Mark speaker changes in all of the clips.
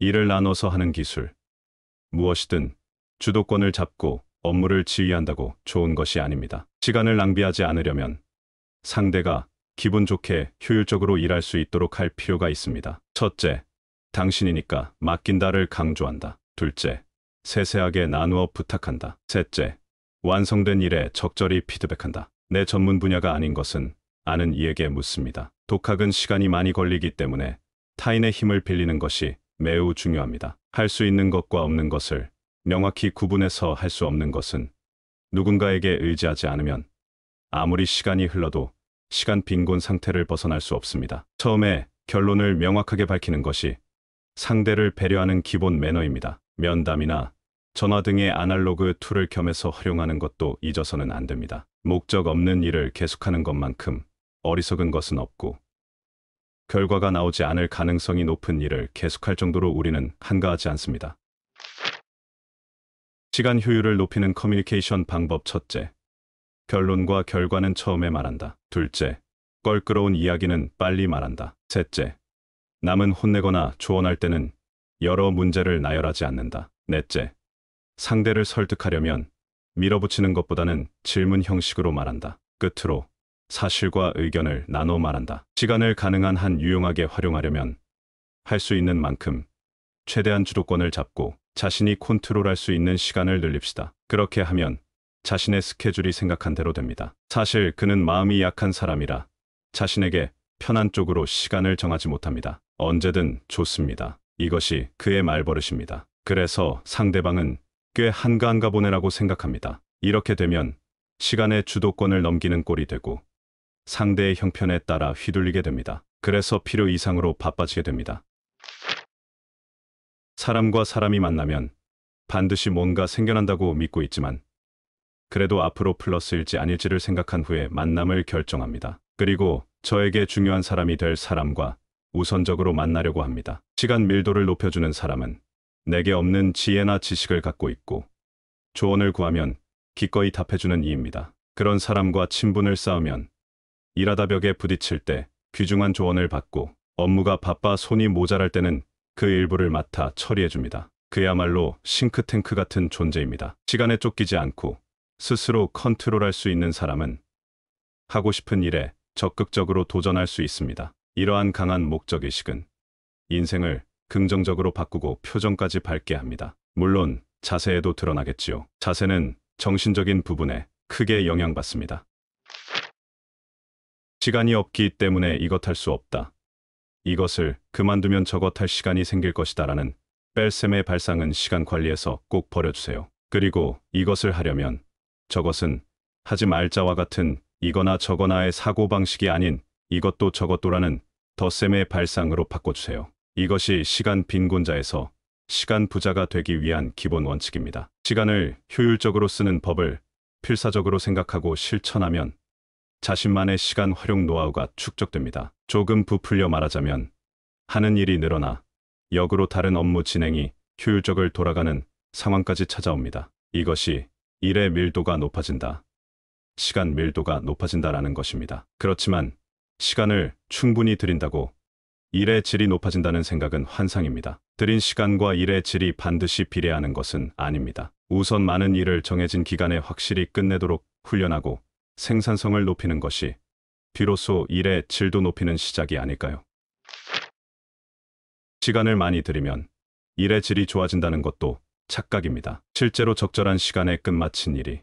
Speaker 1: 일을 나눠서 하는 기술. 무엇이든 주도권을 잡고 업무를 지휘한다고 좋은 것이 아닙니다. 시간을 낭비하지 않으려면 상대가 기분 좋게 효율적으로 일할 수 있도록 할 필요가 있습니다. 첫째, 당신이니까 맡긴다를 강조한다. 둘째, 세세하게 나누어 부탁한다. 셋째, 완성된 일에 적절히 피드백한다. 내 전문 분야가 아닌 것은 아는 이에게 묻습니다. 독학은 시간이 많이 걸리기 때문에 타인의 힘을 빌리는 것이 매우 중요합니다. 할 수 있는 것과 없는 것을 명확히 구분해서 할 수 없는 것은 누군가에게 의지하지 않으면 아무리 시간이 흘러도 시간 빈곤 상태를 벗어날 수 없습니다. 처음에 결론을 명확하게 밝히는 것이 상대를 배려하는 기본 매너입니다. 면담이나 전화 등의 아날로그 툴을 겸해서 활용하는 것도 잊어서는 안 됩니다. 목적 없는 일을 계속하는 것만큼 어리석은 것은 없고 결과가 나오지 않을 가능성이 높은 일을 계속할 정도로 우리는 한가하지 않습니다. 시간 효율을 높이는 커뮤니케이션 방법. 첫째, 결론과 결과는 처음에 말한다. 둘째, 껄끄러운 이야기는 빨리 말한다. 셋째, 남은 혼내거나 조언할 때는 여러 문제를 나열하지 않는다. 넷째, 상대를 설득하려면 밀어붙이는 것보다는 질문 형식으로 말한다. 끝으로 사실과 의견을 나눠 말한다. 시간을 가능한 한 유용하게 활용하려면 할 수 있는 만큼 최대한 주도권을 잡고 자신이 컨트롤할 수 있는 시간을 늘립시다. 그렇게 하면 자신의 스케줄이 생각한 대로 됩니다. 사실 그는 마음이 약한 사람이라 자신에게 편한 쪽으로 시간을 정하지 못합니다. 언제든 좋습니다. 이것이 그의 말버릇입니다. 그래서 상대방은 꽤 한가한가 보네라고 생각합니다. 이렇게 되면 시간의 주도권을 넘기는 꼴이 되고 상대의 형편에 따라 휘둘리게 됩니다. 그래서 필요 이상으로 바빠지게 됩니다. 사람과 사람이 만나면 반드시 뭔가 생겨난다고 믿고 있지만 그래도 앞으로 플러스일지 아닐지를 생각한 후에 만남을 결정합니다. 그리고 저에게 중요한 사람이 될 사람과 우선적으로 만나려고 합니다. 시간 밀도를 높여주는 사람은 내게 없는 지혜나 지식을 갖고 있고 조언을 구하면 기꺼이 답해주는 이입니다. 그런 사람과 친분을 쌓으면 일하다 벽에 부딪힐 때 귀중한 조언을 받고 업무가 바빠 손이 모자랄 때는 그 일부를 맡아 처리해줍니다. 그야말로 싱크탱크 같은 존재입니다. 시간에 쫓기지 않고 스스로 컨트롤할 수 있는 사람은 하고 싶은 일에 적극적으로 도전할 수 있습니다. 이러한 강한 목적의식은 인생을 긍정적으로 바꾸고 표정까지 밝게 합니다. 물론 자세에도 드러나겠지요. 자세는 정신적인 부분에 크게 영향받습니다. 시간이 없기 때문에 이것 할 수 없다. 이것을 그만두면 저것 할 시간이 생길 것이다라는 뺄셈의 발상은 시간 관리에서 꼭 버려주세요. 그리고 이것을 하려면 저것은 하지 말자와 같은 이거나 저거나의 사고방식이 아닌 이것도 저것도라는 덧셈의 발상으로 바꿔주세요. 이것이 시간 빈곤자에서 시간 부자가 되기 위한 기본 원칙입니다. 시간을 효율적으로 쓰는 법을 필사적으로 생각하고 실천하면 자신만의 시간 활용 노하우가 축적됩니다. 조금 부풀려 말하자면 하는 일이 늘어나 역으로 다른 업무 진행이 효율적으로 돌아가는 상황까지 찾아옵니다. 이것이 일의 밀도가 높아진다. 시간 밀도가 높아진다라는 것입니다. 그렇지만 시간을 충분히 들인다고 일의 질이 높아진다는 생각은 환상입니다. 들인 시간과 일의 질이 반드시 비례하는 것은 아닙니다. 우선 많은 일을 정해진 기간에 확실히 끝내도록 훈련하고 생산성을 높이는 것이 비로소 일의 질도 높이는 시작이 아닐까요? 시간을 많이 들이면 일의 질이 좋아진다는 것도 착각입니다. 실제로 적절한 시간에 끝마친 일이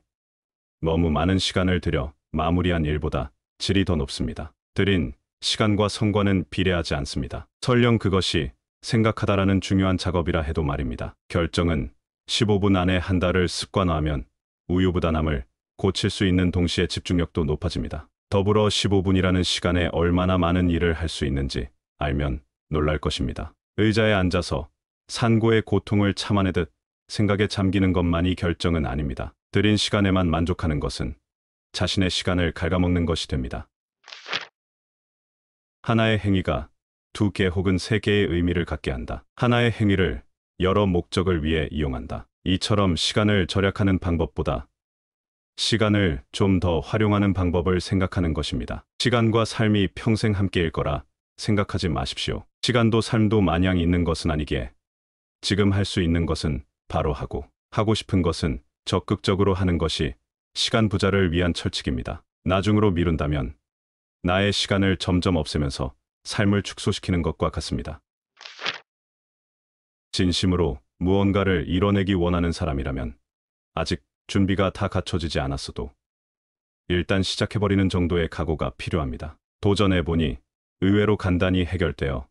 Speaker 1: 너무 많은 시간을 들여 마무리한 일보다 질이 더 높습니다. 들인 시간과 성과는 비례하지 않습니다. 설령 그것이 생각하다라는 중요한 작업이라 해도 말입니다. 결정은 15분 안에 한다를 습관화하면 우유부단함을 고칠 수 있는 동시에 집중력도 높아집니다. 더불어 15분이라는 시간에 얼마나 많은 일을 할 수 있는지 알면 놀랄 것입니다. 의자에 앉아서 산고의 고통을 참아내듯 생각에 잠기는 것만이 결정은 아닙니다. 들인 시간에만 만족하는 것은 자신의 시간을 갉아먹는 것이 됩니다. 하나의 행위가 두 개 혹은 세 개의 의미를 갖게 한다. 하나의 행위를 여러 목적을 위해 이용한다. 이처럼 시간을 절약하는 방법보다 시간을 좀 더 활용하는 방법을 생각하는 것입니다. 시간과 삶이 평생 함께일 거라 생각하지 마십시오. 시간도 삶도 마냥 있는 것은 아니기에 지금 할 수 있는 것은 바로 하고 싶은 것은 적극적으로 하는 것이 시간 부자를 위한 철칙입니다. 나중으로 미룬다면 나의 시간을 점점 없애면서 삶을 축소시키는 것과 같습니다. 진심으로 무언가를 이뤄내기 원하는 사람이라면 아직 준비가 다 갖춰지지 않았어도 일단 시작해버리는 정도의 각오가 필요합니다. 도전해보니 의외로 간단히 해결되어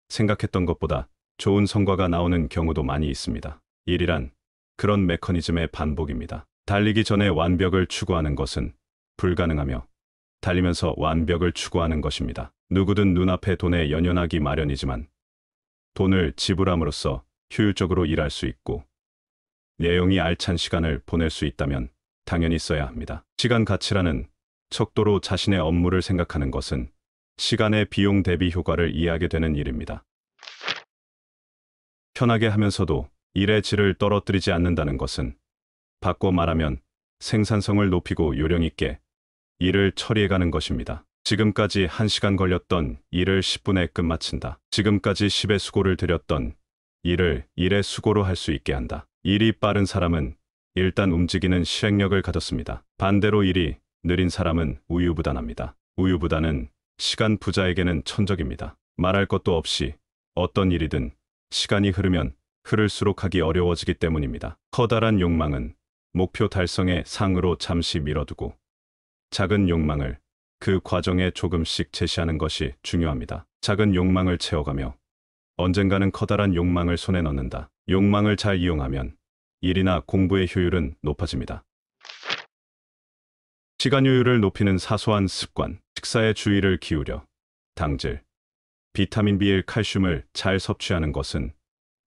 Speaker 1: 생각했던 것보다 좋은 성과가 나오는 경우도 많이 있습니다. 일이란 그런 메커니즘의 반복입니다. 달리기 전에 완벽을 추구하는 것은 불가능하며 달리면서 완벽을 추구하는 것입니다. 누구든 눈앞에 돈에 연연하기 마련이지만 돈을 지불함으로써 효율적으로 일할 수 있고 내용이 알찬 시간을 보낼 수 있다면 당연히 써야 합니다. 시간 가치라는 척도로 자신의 업무를 생각하는 것은 시간의 비용 대비 효과를 이해하게 되는 일입니다. 편하게 하면서도 일의 질을 떨어뜨리지 않는다는 것은 바꿔 말하면 생산성을 높이고 요령 있게 일을 처리해가는 것입니다. 지금까지 1시간 걸렸던 일을 10분에 끝마친다. 지금까지 10의 수고를 들였던 일을 1의 수고로 할 수 있게 한다. 일이 빠른 사람은 일단 움직이는 실행력을 가졌습니다. 반대로 일이 느린 사람은 우유부단합니다. 우유부단은 시간 부자에게는 천적입니다. 말할 것도 없이 어떤 일이든 시간이 흐르면 흐를수록 하기 어려워지기 때문입니다. 커다란 욕망은 목표 달성의 상으로 잠시 미뤄두고 작은 욕망을 그 과정에 조금씩 제시하는 것이 중요합니다. 작은 욕망을 채워가며 언젠가는 커다란 욕망을 손에 넣는다. 욕망을 잘 이용하면 일이나 공부의 효율은 높아집니다. 시간 효율을 높이는 사소한 습관, 식사에 주의를 기울여 당질, 비타민 B1, 칼슘을 잘 섭취하는 것은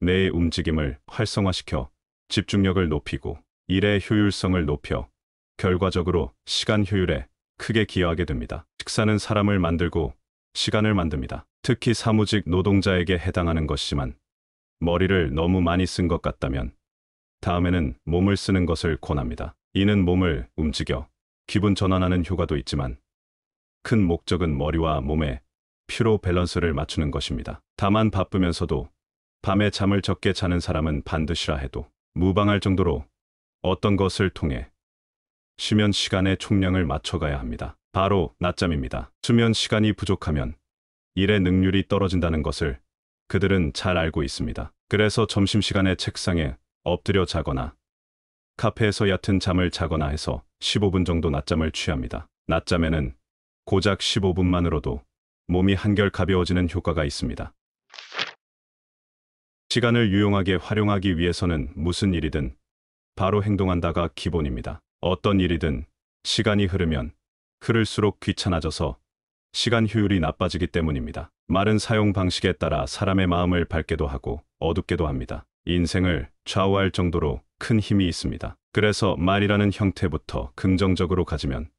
Speaker 1: 뇌의 움직임을 활성화시켜 집중력을 높이고 일의 효율성을 높여 결과적으로 시간 효율에 크게 기여하게 됩니다. 식사는 사람을 만들고 시간을 만듭니다. 특히 사무직 노동자에게 해당하는 것이지만 머리를 너무 많이 쓴 것 같다면 다음에는 몸을 쓰는 것을 권합니다. 이는 몸을 움직여 기분 전환하는 효과도 있지만 큰 목적은 머리와 몸의 피로 밸런스를 맞추는 것입니다. 다만 바쁘면서도 밤에 잠을 적게 자는 사람은 반드시라 해도 무방할 정도로 어떤 것을 통해 수면 시간의 총량을 맞춰가야 합니다. 바로 낮잠입니다. 수면 시간이 부족하면 일의 능률이 떨어진다는 것을 그들은 잘 알고 있습니다. 그래서 점심시간에 책상에 엎드려 자거나 카페에서 얕은 잠을 자거나 해서 15분 정도 낮잠을 취합니다. 낮잠에는 고작 15분만으로도 몸이 한결 가벼워지는 효과가 있습니다. 시간을 유용하게 활용하기 위해서는 무슨 일이든 바로 행동한다가 기본입니다. 어떤 일이든 시간이 흐르면 흐를수록 귀찮아져서 시간 효율이 나빠지기 때문입니다. 말은 사용 방식에 따라 사람의 마음을 밝게도 하고 어둡게도 합니다. 인생을 좌우할 정도로 큰 힘이 있습니다. 그래서 말이라는 형태부터 긍정적으로 가지면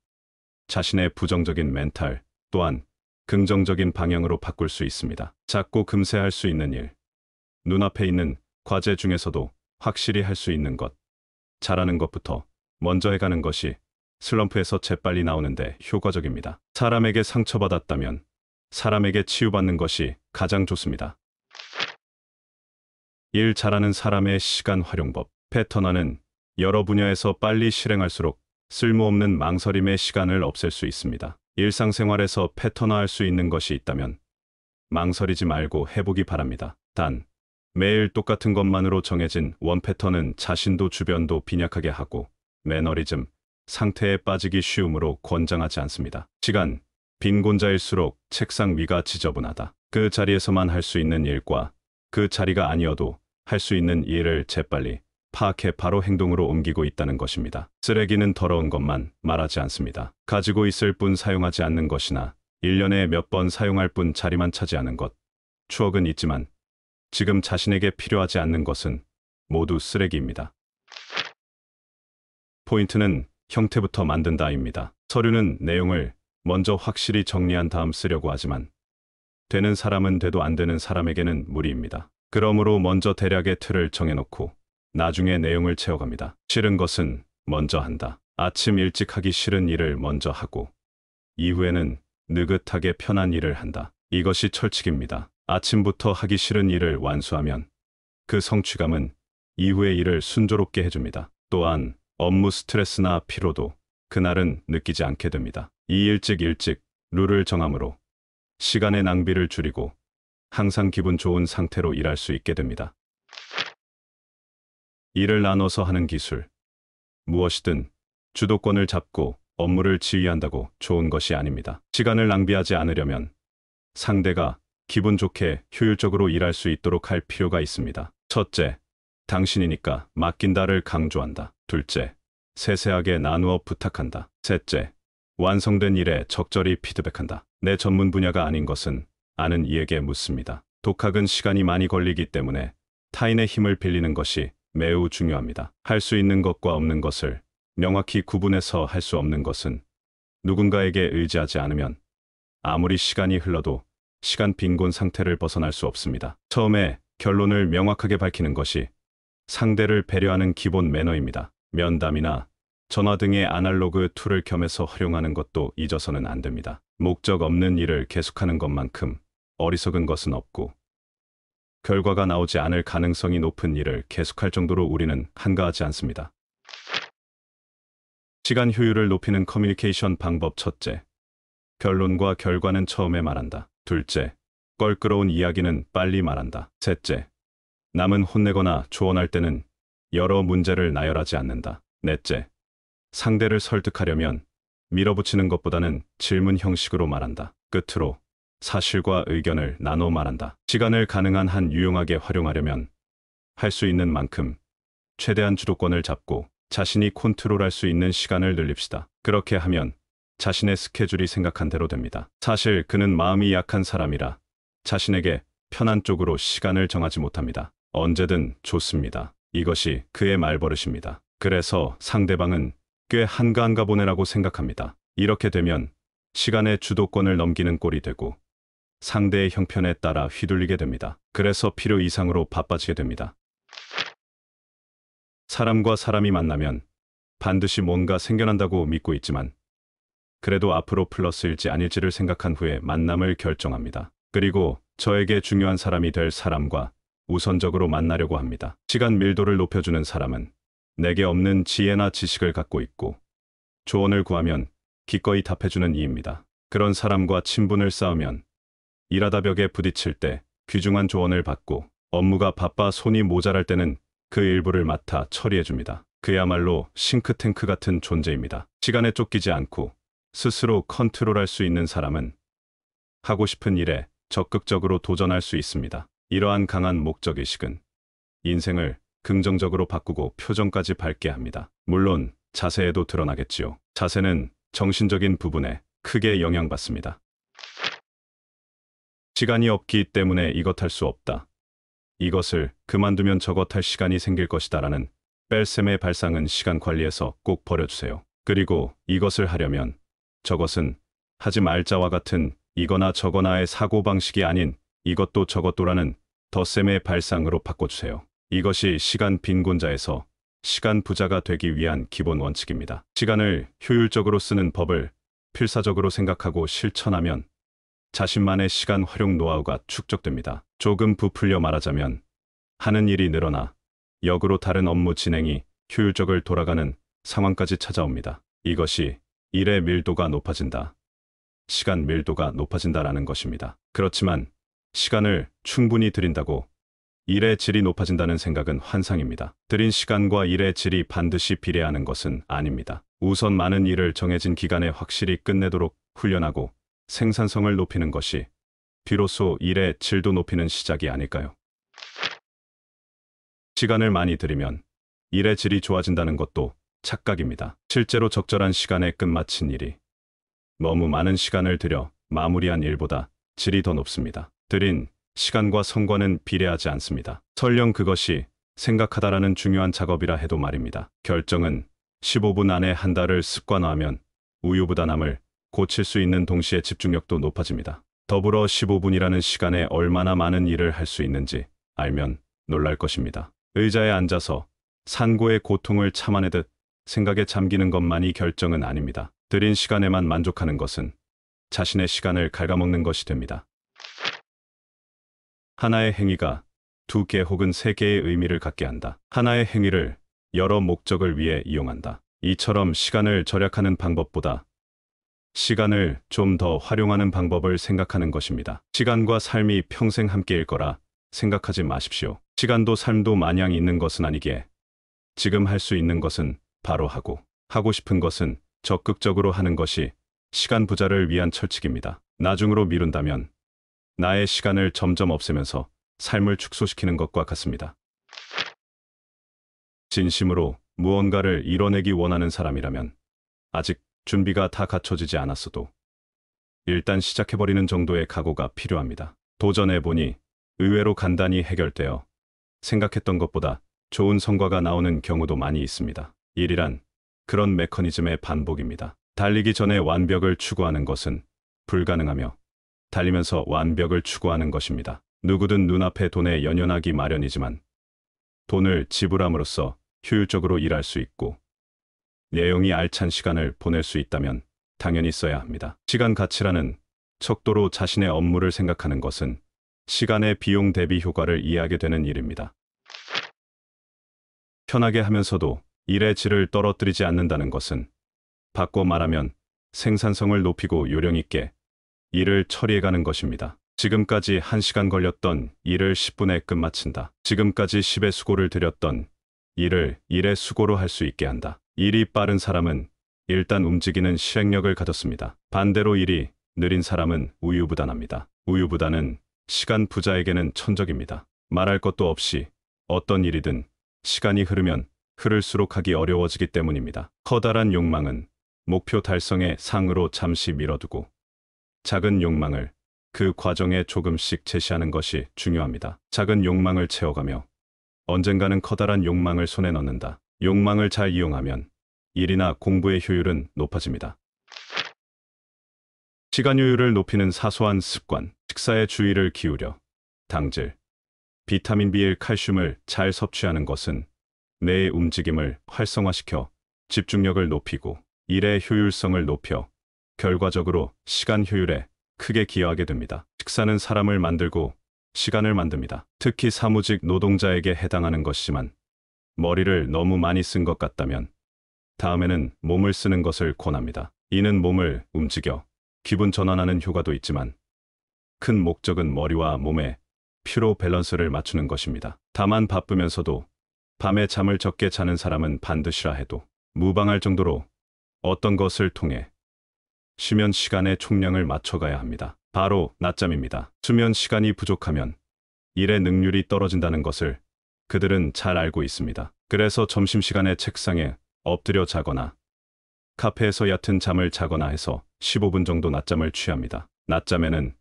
Speaker 1: 자신의 부정적인 멘탈 또한 긍정적인 방향으로 바꿀 수 있습니다. 작고 금세 할 수 있는 일, 눈앞에 있는 과제 중에서도 확실히 할 수 있는 것, 잘하는 것부터 먼저 해가는 것이 슬럼프에서 재빨리 나오는데 효과적입니다. 사람에게 상처받았다면 사람에게 치유받는 것이 가장 좋습니다. 일 잘하는 사람의 시간 활용법. 패턴화는 여러 분야에서 빨리 실행할수록 쓸모없는 망설임의 시간을 없앨 수 있습니다. 일상생활에서 패턴화할 수 있는 것이 있다면 망설이지 말고 해보기 바랍니다. 단, 매일 똑같은 것만으로 정해진 원 패턴은 자신도 주변도 빈약하게 하고 매너리즘 상태에 빠지기 쉬우므로 권장하지 않습니다. 시간, 빈곤자일수록 책상 위가 지저분하다. 그 자리에서만 할 수 있는 일과 그 자리가 아니어도 할 수 있는 일을 재빨리 파악해 바로 행동으로 옮기고 있다는 것입니다. 쓰레기는 더러운 것만 말하지 않습니다. 가지고 있을 뿐 사용하지 않는 것이나 1년에 몇 번 사용할 뿐 자리만 차지하는 것. 추억은 있지만 지금 자신에게 필요하지 않는 것은 모두 쓰레기입니다. 포인트는 형태부터 만든다입니다. 서류는 내용을 먼저 확실히 정리한 다음 쓰려고 하지만 되는 사람은 돼도 안 되는 사람에게는 무리입니다. 그러므로 먼저 대략의 틀을 정해놓고 나중에 내용을 채워갑니다. 싫은 것은 먼저 한다. 아침 일찍 하기 싫은 일을 먼저 하고 이후에는 느긋하게 편한 일을 한다. 이것이 철칙입니다. 아침부터 하기 싫은 일을 완수하면 그 성취감은 이후의 일을 순조롭게 해줍니다. 또한 업무 스트레스나 피로도 그날은 느끼지 않게 됩니다. 이 일찍 룰을 정함으로 시간의 낭비를 줄이고 항상 기분 좋은 상태로 일할 수 있게 됩니다. 일을 나눠서 하는 기술. 무엇이든 주도권을 잡고 업무를 지휘한다고 좋은 것이 아닙니다. 시간을 낭비하지 않으려면 상대가 기분 좋게 효율적으로 일할 수 있도록 할 필요가 있습니다. 첫째, 당신이니까 맡긴다를 강조한다. 둘째, 세세하게 나누어 부탁한다. 셋째, 완성된 일에 적절히 피드백한다. 내 전문 분야가 아닌 것은 아는 이에게 묻습니다. 독학은 시간이 많이 걸리기 때문에 타인의 힘을 빌리는 것이 매우 중요합니다. 할 수 있는 것과 없는 것을 명확히 구분해서 할 수 없는 것은 누군가에게 의지하지 않으면 아무리 시간이 흘러도 시간 빈곤 상태를 벗어날 수 없습니다. 처음에 결론을 명확하게 밝히는 것이 상대를 배려하는 기본 매너입니다. 면담이나 전화 등의 아날로그 툴을 겸해서 활용하는 것도 잊어서는 안 됩니다. 목적 없는 일을 계속하는 것만큼 어리석은 것은 없고 결과가 나오지 않을 가능성이 높은 일을 계속할 정도로 우리는 한가하지 않습니다. 시간 효율을 높이는 커뮤니케이션 방법. 첫째, 결론과 결과는 처음에 말한다. 둘째, 껄끄러운 이야기는 빨리 말한다. 셋째, 남은 혼내거나 조언할 때는 여러 문제를 나열하지 않는다. 넷째, 상대를 설득하려면 밀어붙이는 것보다는 질문 형식으로 말한다. 끝으로 사실과 의견을 나눠 말한다. 시간을 가능한 한 유용하게 활용하려면 할 수 있는 만큼 최대한 주도권을 잡고 자신이 컨트롤할 수 있는 시간을 늘립시다. 그렇게 하면 자신의 스케줄이 생각한 대로 됩니다. 사실 그는 마음이 약한 사람이라 자신에게 편한 쪽으로 시간을 정하지 못합니다. 언제든 좋습니다. 이것이 그의 말버릇입니다. 그래서 상대방은 꽤 한가한가 보네라고 생각합니다. 이렇게 되면 시간의 주도권을 넘기는 꼴이 되고 상대의 형편에 따라 휘둘리게 됩니다. 그래서 필요 이상으로 바빠지게 됩니다. 사람과 사람이 만나면 반드시 뭔가 생겨난다고 믿고 있지만 그래도 앞으로 플러스일지 아닐지를 생각한 후에 만남을 결정합니다. 그리고 저에게 중요한 사람이 될 사람과 우선적으로 만나려고 합니다. 시간 밀도를 높여주는 사람은 내게 없는 지혜나 지식을 갖고 있고 조언을 구하면 기꺼이 답해주는 이입니다. 그런 사람과 친분을 쌓으면 일하다 벽에 부딪힐 때 귀중한 조언을 받고 업무가 바빠 손이 모자랄 때는 그 일부를 맡아 처리해줍니다. 그야말로 싱크탱크 같은 존재입니다. 시간에 쫓기지 않고 스스로 컨트롤할 수 있는 사람은 하고 싶은 일에 적극적으로 도전할 수 있습니다. 이러한 강한 목적의식은 인생을 긍정적으로 바꾸고 표정까지 밝게 합니다. 물론 자세에도 드러나겠지요. 자세는 정신적인 부분에 크게 영향받습니다. 시간이 없기 때문에 이것 할 수 없다. 이것을 그만두면 저것 할 시간이 생길 것이다 라는 벨셈의 발상은 시간 관리에서 꼭 버려주세요. 그리고 이것을 하려면 저것은 하지 말자와 같은 이거나 저거나의 사고방식이 아닌 이것도 저것도라는 덧셈의 발상으로 바꿔주세요. 이것이 시간 빈곤자에서 시간 부자가 되기 위한 기본 원칙입니다. 시간을 효율적으로 쓰는 법을 필사적으로 생각하고 실천하면 자신만의 시간 활용 노하우가 축적됩니다. 조금 부풀려 말하자면 하는 일이 늘어나 역으로 다른 업무 진행이 효율적으로 돌아가는 상황까지 찾아옵니다. 이것이 일의 밀도가 높아진다. 시간 밀도가 높아진다라는 것입니다. 그렇지만 시간을 충분히 들인다고 일의 질이 높아진다는 생각은 환상입니다. 들인 시간과 일의 질이 반드시 비례하는 것은 아닙니다. 우선 많은 일을 정해진 기간에 확실히 끝내도록 훈련하고 생산성을 높이는 것이 비로소 일의 질도 높이는 시작이 아닐까요? 시간을 많이 들이면 일의 질이 좋아진다는 것도 착각입니다. 실제로 적절한 시간에 끝마친 일이 너무 많은 시간을 들여 마무리한 일보다 질이 더 높습니다. 들인 시간과 성과는 비례하지 않습니다. 설령 그것이 생각하다라는 중요한 작업이라 해도 말입니다. 결정은 15분 안에 한 달을 습관화하면 우유부단함을 고칠 수 있는 동시에 집중력도 높아집니다. 더불어 15분이라는 시간에 얼마나 많은 일을 할 수 있는지 알면 놀랄 것입니다. 의자에 앉아서 산고의 고통을 참아내듯 생각에 잠기는 것만이 결정은 아닙니다. 들인 시간에만 만족하는 것은 자신의 시간을 갉아먹는 것이 됩니다. 하나의 행위가 두 개 혹은 세 개의 의미를 갖게 한다. 하나의 행위를 여러 목적을 위해 이용한다. 이처럼 시간을 절약하는 방법보다 시간을 좀 더 활용하는 방법을 생각하는 것입니다. 시간과 삶이 평생 함께일 거라 생각하지 마십시오. 시간도 삶도 마냥 있는 것은 아니기에 지금 할 수 있는 것은 바로 하고 싶은 것은 적극적으로 하는 것이 시간 부자를 위한 철칙입니다. 나중으로 미룬다면 나의 시간을 점점 없애면서 삶을 축소시키는 것과 같습니다. 진심으로 무언가를 이뤄내기 원하는 사람이라면 아직 준비가 다 갖춰지지 않았어도 일단 시작해버리는 정도의 각오가 필요합니다. 도전해보니 의외로 간단히 해결되어 생각했던 것보다 좋은 성과가 나오는 경우도 많이 있습니다. 일이란 그런 메커니즘의 반복입니다. 달리기 전에 완벽을 추구하는 것은 불가능하며 달리면서 완벽을 추구하는 것입니다. 누구든 눈앞에 돈에 연연하기 마련이지만 돈을 지불함으로써 효율적으로 일할 수 있고 내용이 알찬 시간을 보낼 수 있다면 당연히 써야 합니다. 시간 가치라는 척도로 자신의 업무를 생각하는 것은 시간의 비용 대비 효과를 이해하게 되는 일입니다. 편하게 하면서도 일의 질을 떨어뜨리지 않는다는 것은 바꿔 말하면 생산성을 높이고 요령 있게 일을 처리해가는 것입니다. 지금까지 1시간 걸렸던 일을 10분에 끝마친다. 지금까지 10의 수고를 들였던 일을 1의 수고로 할 수 있게 한다. 일이 빠른 사람은 일단 움직이는 실행력을 가졌습니다. 반대로 일이 느린 사람은 우유부단합니다. 우유부단은 시간 부자에게는 천적입니다. 말할 것도 없이 어떤 일이든 시간이 흐르면 흐를수록 하기 어려워지기 때문입니다. 커다란 욕망은 목표 달성의 상으로 잠시 미뤄두고 작은 욕망을 그 과정에 조금씩 제시하는 것이 중요합니다. 작은 욕망을 채워가며 언젠가는 커다란 욕망을 손에 넣는다. 욕망을 잘 이용하면 일이나 공부의 효율은 높아집니다. 시간 효율을 높이는 사소한 습관, 식사에 주의를 기울여 당질, 비타민 B1, 칼슘을 잘 섭취하는 것은 뇌의 움직임을 활성화시켜 집중력을 높이고 일의 효율성을 높여 결과적으로 시간 효율에 크게 기여하게 됩니다. 식사는 사람을 만들고 시간을 만듭니다. 특히 사무직 노동자에게 해당하는 것이지만 머리를 너무 많이 쓴 것 같다면 다음에는 몸을 쓰는 것을 권합니다. 이는 몸을 움직여 기분 전환하는 효과도 있지만 큰 목적은 머리와 몸의 피로 밸런스를 맞추는 것입니다. 다만 바쁘면서도 밤에 잠을 적게 자는 사람은 반드시라 해도 무방할 정도로 어떤 것을 통해 수면 시간의 총량을 맞춰가야 합니다. 바로 낮잠입니다. 수면 시간이 부족하면 일의 능률이 떨어진다는 것을 그들은 잘 알고 있습니다. 그래서 점심시간에 책상에 엎드려 자거나 카페에서 얕은 잠을 자거나 해서 15분 정도 낮잠을 취합니다. 낮잠에는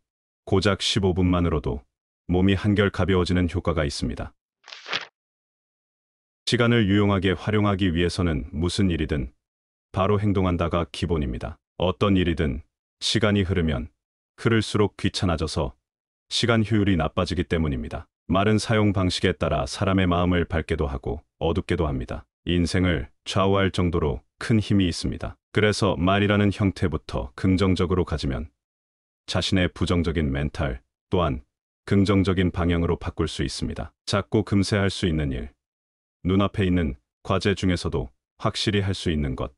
Speaker 1: 고작 15분만으로도 몸이 한결 가벼워지는 효과가 있습니다. 시간을 유용하게 활용하기 위해서는 무슨 일이든 바로 행동한다가 기본입니다. 어떤 일이든 시간이 흐르면 흐를수록 귀찮아져서 시간 효율이 나빠지기 때문입니다. 말은 사용 방식에 따라 사람의 마음을 밝게도 하고 어둡게도 합니다. 인생을 좌우할 정도로 큰 힘이 있습니다. 그래서 말이라는 형태부터 긍정적으로 가지면 자신의 부정적인 멘탈 또한 긍정적인 방향으로 바꿀 수 있습니다. 작고 금세 할 수 있는 일, 눈앞에 있는 과제 중에서도 확실히 할 수 있는 것,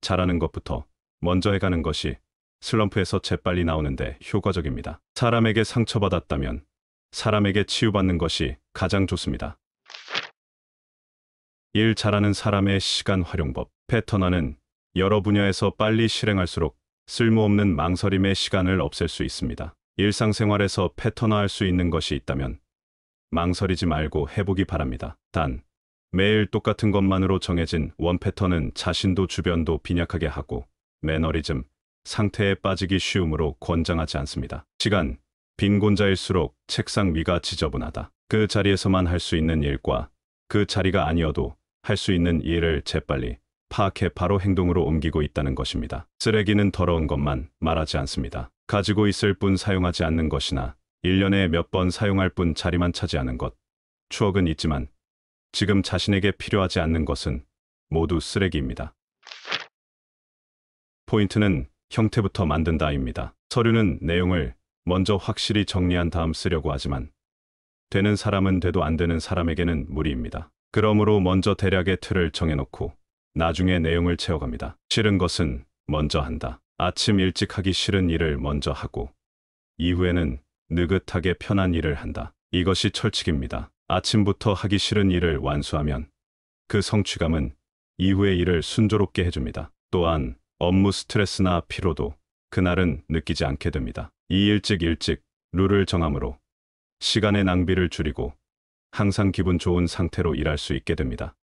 Speaker 1: 잘하는 것부터 먼저 해가는 것이 슬럼프에서 재빨리 나오는데 효과적입니다. 사람에게 상처받았다면 사람에게 치유받는 것이 가장 좋습니다. 일 잘하는 사람의 시간 활용법. 패턴화는 여러 분야에서 빨리 실행할수록 쓸모없는 망설임의 시간을 없앨 수 있습니다. 일상생활에서 패턴화할 수 있는 것이 있다면 망설이지 말고 해보기 바랍니다. 단, 매일 똑같은 것만으로 정해진 원 패턴은 자신도 주변도 빈약하게 하고 매너리즘 상태에 빠지기 쉬우므로 권장하지 않습니다. 시간, 빈 공자일수록 책상 위가 지저분하다. 그 자리에서만 할 수 있는 일과 그 자리가 아니어도 할 수 있는 일을 재빨리 파악해 바로 행동으로 옮기고 있다는 것입니다. 쓰레기는 더러운 것만 말하지 않습니다. 가지고 있을 뿐 사용하지 않는 것이나 1년에 몇 번 사용할 뿐 자리만 차지하는 것. 추억은 있지만 지금 자신에게 필요하지 않는 것은 모두 쓰레기입니다. 포인트는 형태부터 만든다입니다. 서류는 내용을 먼저 확실히 정리한 다음 쓰려고 하지만 되는 사람은 돼도 안 되는 사람에게는 무리입니다. 그러므로 먼저 대략의 틀을 정해놓고 나중에 내용을 채워갑니다. 싫은 것은 먼저 한다. 아침 일찍 하기 싫은 일을 먼저 하고 이후에는 느긋하게 편한 일을 한다. 이것이 철칙입니다. 아침부터 하기 싫은 일을 완수하면 그 성취감은 이후의 일을 순조롭게 해줍니다. 또한 업무 스트레스나 피로도 그날은 느끼지 않게 됩니다. 이 일찍 룰을 정함으로 시간의 낭비를 줄이고 항상 기분 좋은 상태로 일할 수 있게 됩니다.